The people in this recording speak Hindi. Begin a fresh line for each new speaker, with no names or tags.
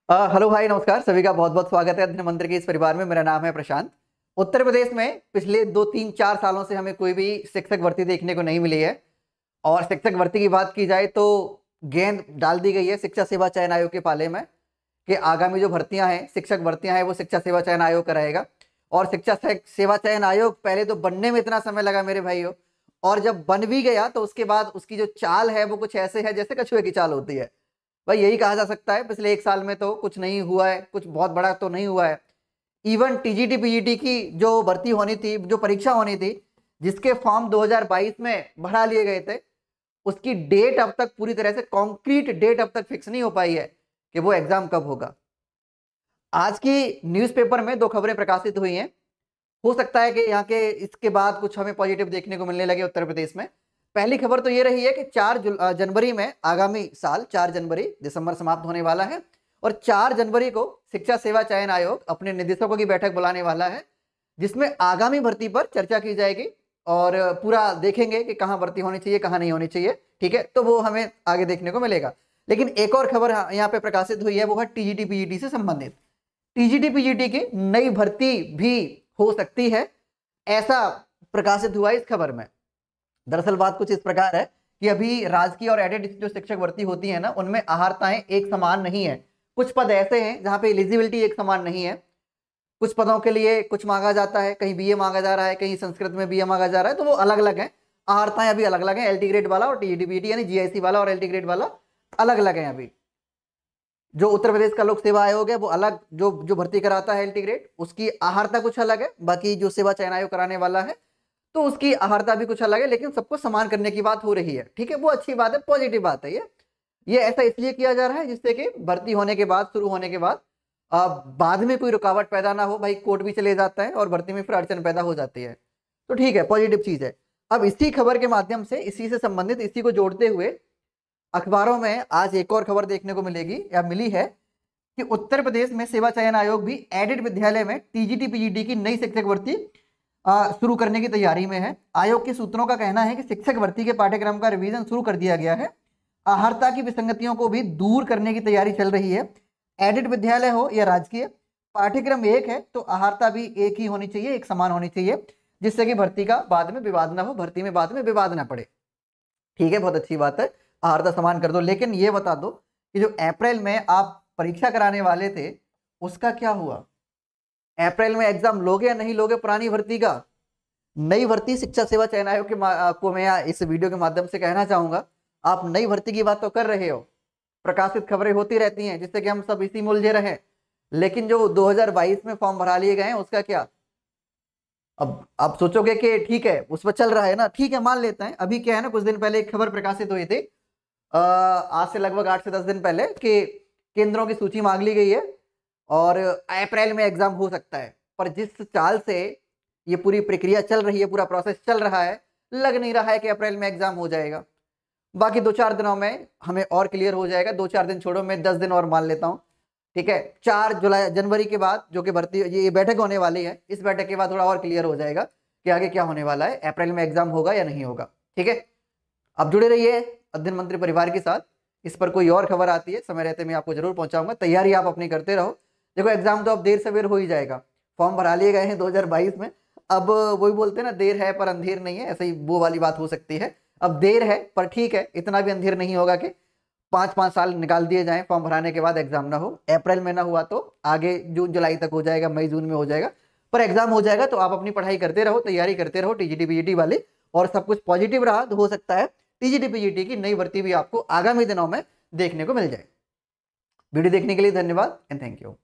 हेलो भाई, नमस्कार। सभी का बहुत बहुत स्वागत है अध्ययन मंत्र के इस परिवार में। मेरा नाम है प्रशांत। उत्तर प्रदेश में पिछले 2 3 4 सालों से हमें कोई भी शिक्षक भर्ती देखने को नहीं मिली है। और शिक्षक भर्ती की बात की जाए तो गेंद डाल दी गई है शिक्षा सेवा चयन आयोग के पाले में कि आगामी जो भर्तियां हैं, शिक्षक भर्तियां हैं, वो शिक्षा सेवा चयन आयोग कराएगा। और शिक्षा सेवा चयन आयोग पहले तो बनने में इतना समय लगा मेरे भाइयों, और जब बन भी गया तो उसके बाद उसकी जो चाल है वो कुछ ऐसे है जैसे कछुए की चाल होती है। भाई यही कहा जा सकता है। पिछले 1 साल में तो कुछ नहीं हुआ है, कुछ बहुत बड़ा तो नहीं हुआ है। इवन टीजीटी पीजीटी की जो भर्ती होनी थी, जो परीक्षा होनी थी, जिसके फॉर्म 2022 में भरा लिए गए थे, उसकी डेट अब तक पूरी तरह से कॉन्क्रीट डेट अब तक फिक्स नहीं हो पाई है कि वो एग्जाम कब होगा। आज की न्यूज़पेपर में 2 खबरें प्रकाशित हुई हैं। हो सकता है कि यहाँ के इसके बाद कुछ हमें पॉजिटिव देखने को मिलने लगे उत्तर प्रदेश में। पहली खबर तो ये रही है कि 4 जनवरी में, आगामी साल 4 जनवरी, दिसंबर समाप्त होने वाला है, और 4 जनवरी को शिक्षा सेवा चयन आयोग अपने निदेशकों की बैठक बुलाने वाला है, जिसमें आगामी भर्ती पर चर्चा की जाएगी और पूरा देखेंगे कि कहाँ भर्ती होनी चाहिए, कहाँ नहीं होनी चाहिए। ठीक है, तो वो हमें आगे देखने को मिलेगा। लेकिन एक और खबर यहाँ पे प्रकाशित हुई है, वो है टीजीटी पीजीटी से संबंधित। टीजीटी पीजीटी की नई भर्ती भी हो सकती है, ऐसा प्रकाशित हुआ इस खबर में। दरअसल बात कुछ इस प्रकार है कि अभी राजकीय और एडेड जो शिक्षक भर्ती होती है ना, उनमें अहर्ताएं एक समान नहीं है। कुछ पद ऐसे हैं जहां पे एलिजिबिलिटी एक समान नहीं है। कुछ पदों के लिए कुछ मांगा जाता है, कहीं बीए मांगा जा रहा है, कहीं संस्कृत में बीए मांगा जा रहा है, तो वो अलग अलग है। अहर्ताएं अभी अलग अलग है। एलटी ग्रेड वाला और टीजीटी पीजीटी यानी जीआईसी वाला और एलटी ग्रेड वाला अलग अलग है। अभी जो उत्तर प्रदेश का लोक सेवा आयोग है वो अलग, जो जो भर्ती कराता है एलटी ग्रेड, उसकी अहर्ता कुछ अलग है। बाकी जो सेवा चयन आयोग कराने वाला है तो उसकी अहर्ता भी कुछ अलग है, लेकिन सबको समान करने की बात हो रही है। ठीक है, वो अच्छी बात है, पॉजिटिव बात है। ये ऐसा इसलिए किया जा रहा है जिससे कि भर्ती होने के बाद, शुरू होने के बाद बाद में कोई रुकावट पैदा ना हो। भाई कोर्ट भी चले जाता है और भर्ती में फिर अड़चन पैदा हो जाती है, तो ठीक है, पॉजिटिव चीज है। अब इसी खबर के माध्यम से, इसी से संबंधित, इसी को जोड़ते हुए अखबारों में आज एक और खबर देखने को मिलेगी या मिली है कि उत्तर प्रदेश में सेवा चयन आयोग भी एडेड विद्यालय में टीजीटी पीजीटी की नई शिक्षक भर्ती शुरू करने की तैयारी में है। आयोग के सूत्रों का कहना है कि शिक्षक भर्ती के पाठ्यक्रम का रिवीजन शुरू कर दिया गया है। अहर्ता की विसंगतियों को भी दूर करने की तैयारी चल रही है। एडेड विद्यालय हो या राजकीय, पाठ्यक्रम एक है तो अहर्ता भी एक ही होनी चाहिए, एक समान होनी चाहिए, जिससे कि भर्ती का बाद में विवाद ना हो, भर्ती में बाद में विवाद ना पड़े। ठीक है, बहुत अच्छी बात है, अहर्ता समान कर दो। लेकिन ये बता दो कि जो अप्रैल में आप परीक्षा कराने वाले थे उसका क्या हुआ? अप्रैल में एग्जाम लोगे या नहीं लोगे पुरानी भर्ती का? नई भर्ती शिक्षा सेवा चयन आयोग के को मैं इस वीडियो के माध्यम से कहना चाहूंगा, आप नई भर्ती की बात तो कर रहे हो, प्रकाशित खबरें होती रहती हैं जिससे कि हम सब इसी में उलझे रहे, लेकिन जो 2022 में फॉर्म भरा लिए गए हैं उसका क्या? अब आप सोचोगे कि ठीक है उस पर चल रहा है ना, ठीक है, मान लेते हैं। अभी क्या है ना, कुछ दिन पहले एक खबर प्रकाशित हुई थी, आज से लगभग 8 से 10 दिन पहले, कि केंद्रों की सूची मांग ली गई है और अप्रैल में एग्जाम हो सकता है। पर जिस चाल से ये पूरी प्रक्रिया चल रही है, पूरा प्रोसेस चल रहा है, लग नहीं रहा है कि अप्रैल में एग्जाम हो जाएगा। बाकी 2 4 दिनों में हमें और क्लियर हो जाएगा। 2 4 दिन छोड़ो, मैं 10 दिन और मान लेता हूँ। ठीक है, 4 जनवरी के बाद जो कि भर्ती, ये बैठक होने वाली है, इस बैठक के बाद थोड़ा और क्लियर हो जाएगा कि आगे क्या होने वाला है, अप्रैल में एग्जाम होगा या नहीं होगा। ठीक है, अब जुड़े रहिए अध्ययन मंत्री परिवार के साथ। इस पर कोई और खबर आती है समय रहते मैं आपको जरूर पहुंचाऊंगा। तैयारी आप अपनी करते रहो। देखो एग्जाम तो अब देर सवेर हो ही जाएगा, फॉर्म भरा लिए गए हैं 2022 में। अब वही बोलते हैं ना, देर है पर अंधेर नहीं है, ऐसे ही वो वाली बात हो सकती है। अब देर है पर ठीक है, इतना भी अंधेर नहीं होगा कि 5 5 साल निकाल दिए जाएं फॉर्म भराने के बाद एग्जाम ना हो। अप्रैल में ना हुआ तो आगे जून जुलाई तक हो जाएगा, मई जून में हो जाएगा, पर एग्जाम हो जाएगा। तो आप अपनी पढ़ाई करते रहो, तैयारी करते रहो टीजीटी पीजीटी वाली, और सब कुछ पॉजिटिव रहा तो हो सकता है टीजीटी पीजीटी की नई भर्ती भी आपको आगामी दिनों में देखने को मिल जाए। वीडियो देखने के लिए धन्यवाद एंड थैंक यू।